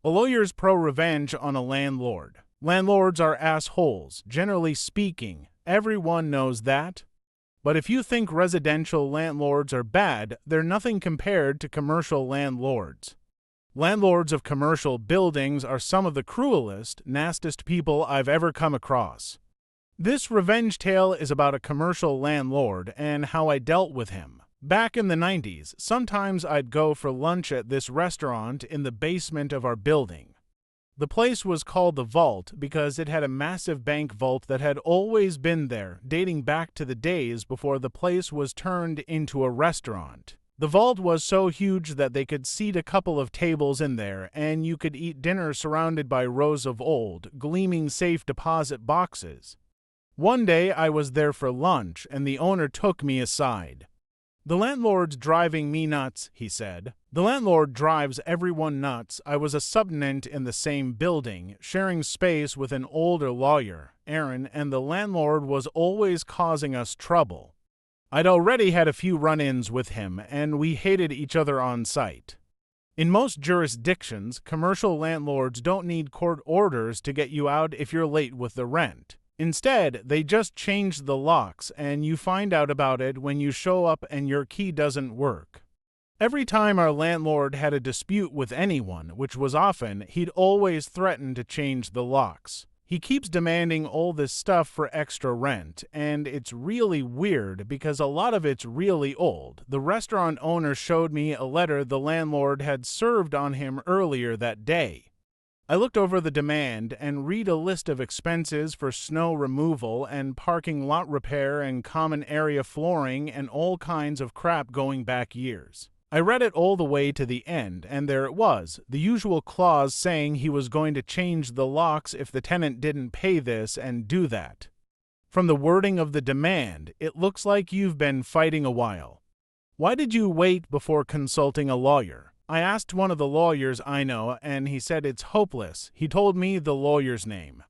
A lawyer's pro-revenge on a landlord. Landlords are assholes, generally speaking. Everyone knows that. But if you think residential landlords are bad, they're nothing compared to commercial landlords. Landlords of commercial buildings are some of the cruelest, nastiest people I've ever come across. This revenge tale is about a commercial landlord and how I dealt with him. Back in the 90s, sometimes I'd go for lunch at this restaurant in the basement of our building. The place was called the Vault because it had a massive bank vault that had always been there, dating back to the days before the place was turned into a restaurant. The vault was so huge that they could seat a couple of tables in there, and you could eat dinner surrounded by rows of old, gleaming safe deposit boxes. One day I was there for lunch, and the owner took me aside. "The landlord's driving me nuts," he said. "The landlord drives everyone nuts." I was a subtenant in the same building, sharing space with an older lawyer, Aaron, and the landlord was always causing us trouble. I'd already had a few run-ins with him, and we hated each other on sight. In most jurisdictions, commercial landlords don't need court orders to get you out if you're late with the rent. Instead, they just change the locks, and you find out about it when you show up and your key doesn't work. Every time our landlord had a dispute with anyone, which was often, he'd always threaten to change the locks. He keeps demanding all this stuff for extra rent, and it's really weird because a lot of it's really old. The restaurant owner showed me a letter the landlord had served on him earlier that day. I looked over the demand and read a list of expenses for snow removal and parking lot repair and common area flooring and all kinds of crap going back years. I read it all the way to the end, and there it was, the usual clause saying he was going to change the locks if the tenant didn't pay this and do that. From the wording of the demand, it looks like you've been fighting a while. Why did you wait before consulting a lawyer? I asked one of the lawyers I know, and he said it's hopeless. He told me the lawyer's name.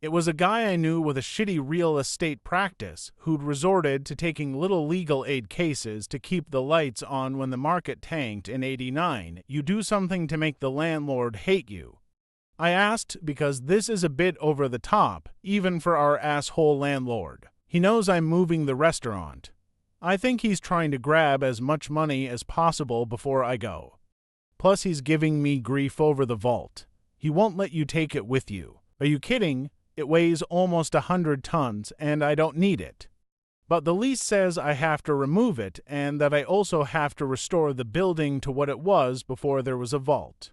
It was a guy I knew with a shitty real estate practice who'd resorted to taking little legal aid cases to keep the lights on when the market tanked in '89. You do something to make the landlord hate you. I asked because this is a bit over the top, even for our asshole landlord. He knows I'm moving the restaurant. I think he's trying to grab as much money as possible before I go. Plus, he's giving me grief over the vault. He won't let you take it with you. Are you kidding? It weighs almost 100 tons, and I don't need it. But the lease says I have to remove it, and that I also have to restore the building to what it was before there was a vault.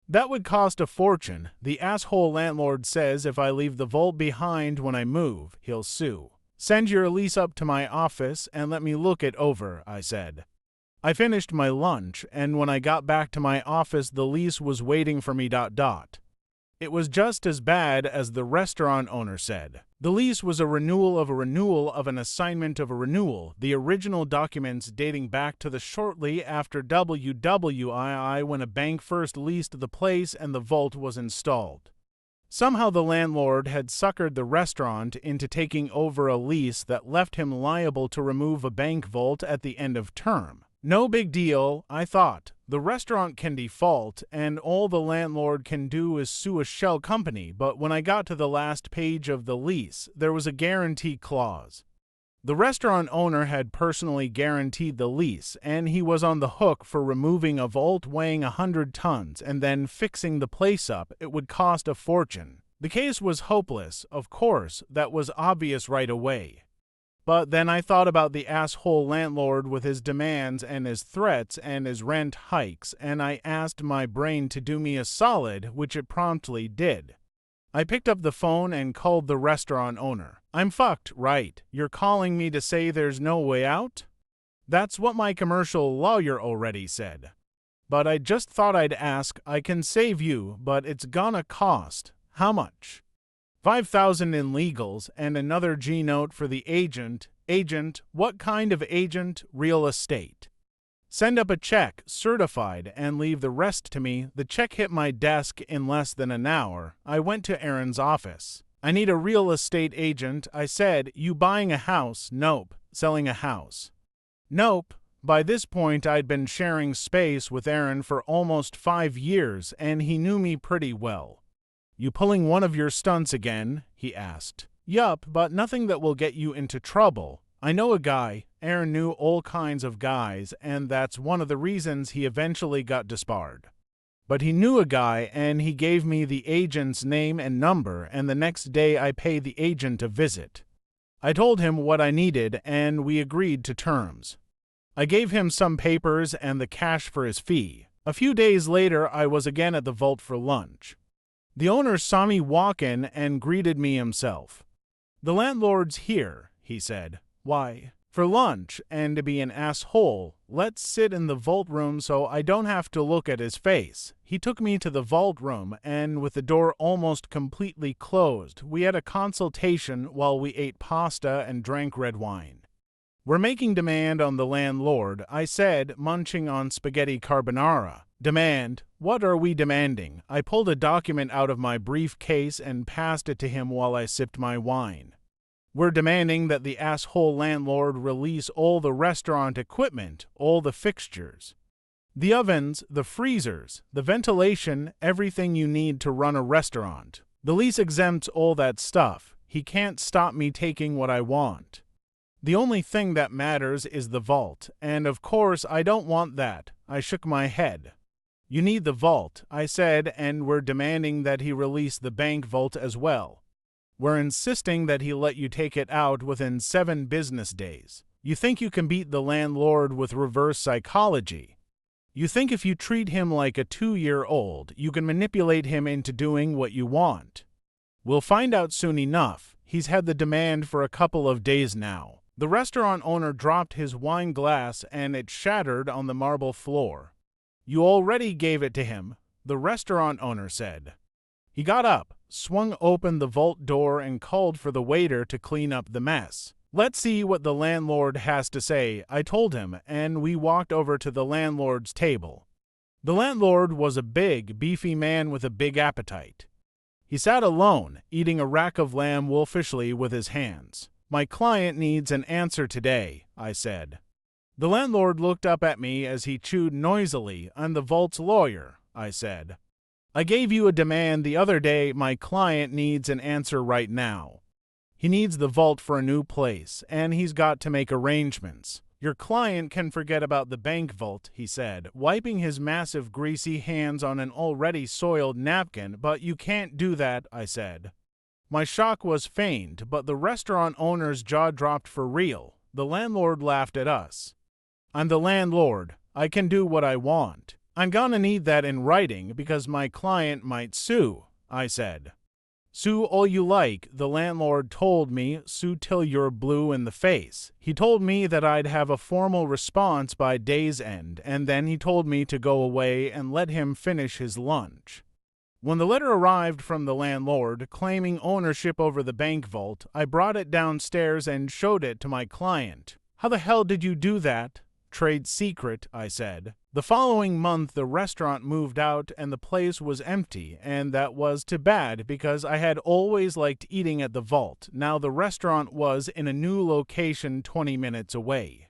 That would cost a fortune. The asshole landlord says if I leave the vault behind when I move, he'll sue. "Send your lease up to my office and let me look it over," I said. I finished my lunch, and when I got back to my office, the lease was waiting for me. It was just as bad as the restaurant owner said. The lease was a renewal of an assignment of a renewal, the original documents dating back to the shortly after WWII when a bank first leased the place and the vault was installed. Somehow the landlord had suckered the restaurant into taking over a lease that left him liable to remove a bank vault at the end of term. No big deal, I thought. The restaurant can default, and all the landlord can do is sue a shell company, but when I got to the last page of the lease, there was a guarantee clause. The restaurant owner had personally guaranteed the lease, and he was on the hook for removing a vault weighing 100 tons and then fixing the place up. It would cost a fortune. The case was hopeless, of course, that was obvious right away. But then I thought about the asshole landlord with his demands and his threats and his rent hikes, and I asked my brain to do me a solid, which it promptly did. I picked up the phone and called the restaurant owner. "I'm fucked, right? You're calling me to say there's no way out?" That's what my commercial lawyer already said. But I just thought I'd ask. I can save you, but it's gonna cost. How much? $5,000 in legals and another G-note for the agent. Agent? What kind of agent? Real estate. Send up a check, certified, and leave the rest to me. The check hit my desk in less than an hour. I went to Aaron's office. "I need a real estate agent," I said. "You buying a house?" "Nope." "Selling a house?" "Nope." By this point, I'd been sharing space with Aaron for almost 5 years, and he knew me pretty well. "You pulling one of your stunts again?" he asked. "Yup, but nothing that will get you into trouble. I know a guy." Aaron knew all kinds of guys, and that's one of the reasons he eventually got disbarred. But he knew a guy, and he gave me the agent's name and number, and the next day I paid the agent a visit. I told him what I needed, and we agreed to terms. I gave him some papers and the cash for his fee. A few days later, I was again at the vault for lunch. The owner saw me walk in and greeted me himself. "The landlord's here," he said. "Why?" "For lunch, and to be an asshole, let's sit in the vault room so I don't have to look at his face." He took me to the vault room, and with the door almost completely closed, we had a consultation while we ate pasta and drank red wine. "We're making demand on the landlord," I said, munching on spaghetti carbonara. "Demand? What are we demanding?" I pulled a document out of my briefcase and passed it to him while I sipped my wine. "We're demanding that the asshole landlord release all the restaurant equipment, all the fixtures. The ovens, the freezers, the ventilation, everything you need to run a restaurant. The lease exempts all that stuff. He can't stop me taking what I want. The only thing that matters is the vault, and of course I don't want that." I shook my head. "You need the vault," I said, "and we're demanding that he release the bank vault as well. We're insisting that he let you take it out within 7 business days. You think you can beat the landlord with reverse psychology. You think if you treat him like a 2-year-old, you can manipulate him into doing what you want. We'll find out soon enough. He's had the demand for a couple of days now." The restaurant owner dropped his wine glass and it shattered on the marble floor. "You already gave it to him," the restaurant owner said. He got up, swung open the vault door, and called for the waiter to clean up the mess. "Let's see what the landlord has to say," I told him, and we walked over to the landlord's table. The landlord was a big, beefy man with a big appetite. He sat alone, eating a rack of lamb wolfishly with his hands. "My client needs an answer today," I said. The landlord looked up at me as he chewed noisily. "I'm the vault's lawyer," I said. "I gave you a demand the other day. My client needs an answer right now. He needs the vault for a new place, and he's got to make arrangements." "Your client can forget about the bank vault," he said, wiping his massive greasy hands on an already soiled napkin. "But you can't do that," I said. My shock was feigned, but the restaurant owner's jaw dropped for real. The landlord laughed at us. "I'm the landlord. I can do what I want. I'm gonna need that in writing because my client might sue," I said. "Sue all you like," the landlord told me. "Sue till you're blue in the face." He told me that I'd have a formal response by day's end, and then he told me to go away and let him finish his lunch. When the letter arrived from the landlord claiming ownership over the bank vault, I brought it downstairs and showed it to my client. "How the hell did you do that?" "Trade secret," I said. The following month, the restaurant moved out and the place was empty, and that was too bad because I had always liked eating at the vault. Now the restaurant was in a new location 20 minutes away.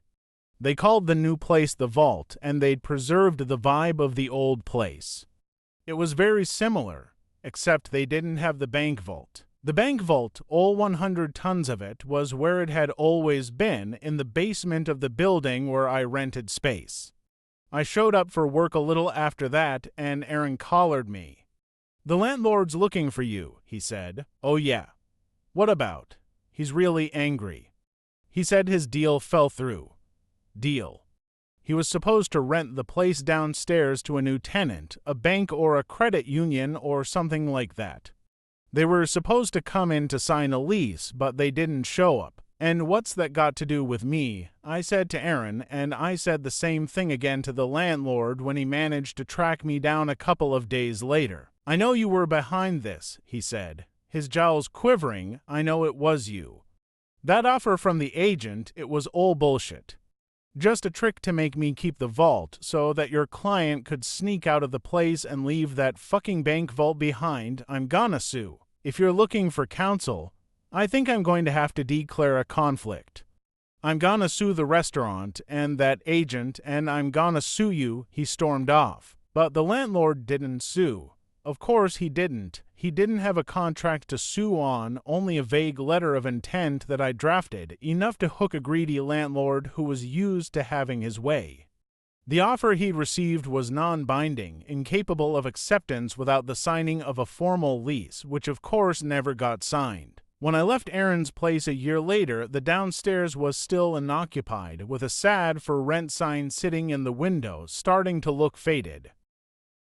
They called the new place the Vault, and they'd preserved the vibe of the old place. It was very similar, except they didn't have the bank vault. The bank vault, all 100 tons of it, was where it had always been, in the basement of the building where I rented space. I showed up for work a little after that, and Aaron collared me. "The landlord's looking for you," he said. "Oh yeah. What about?" "He's really angry. He said his deal fell through." Deal. He was supposed to rent the place downstairs to a new tenant, a bank or a credit union or something like that. They were supposed to come in to sign a lease, but they didn't show up. "And what's that got to do with me?" I said to Aaron, and I said the same thing again to the landlord when he managed to track me down a couple of days later. "I know you were behind this," he said, his jowls quivering. "I know it was you. That offer from the agent, it was all bullshit. Just a trick to make me keep the vault so that your client could sneak out of the place and leave that fucking bank vault behind. I'm gonna sue. If you're looking for counsel, I think I'm going to have to declare a conflict." I'm gonna sue the restaurant and that agent, and I'm gonna sue you," he stormed off. But the landlord didn't sue. Of course he didn't. He didn't have a contract to sue on, only a vague letter of intent that I drafted, enough to hook a greedy landlord who was used to having his way. The offer he received was non-binding, incapable of acceptance without the signing of a formal lease, which of course never got signed. When I left Aaron's place a year later, the downstairs was still unoccupied, with a sad for rent sign sitting in the window, starting to look faded.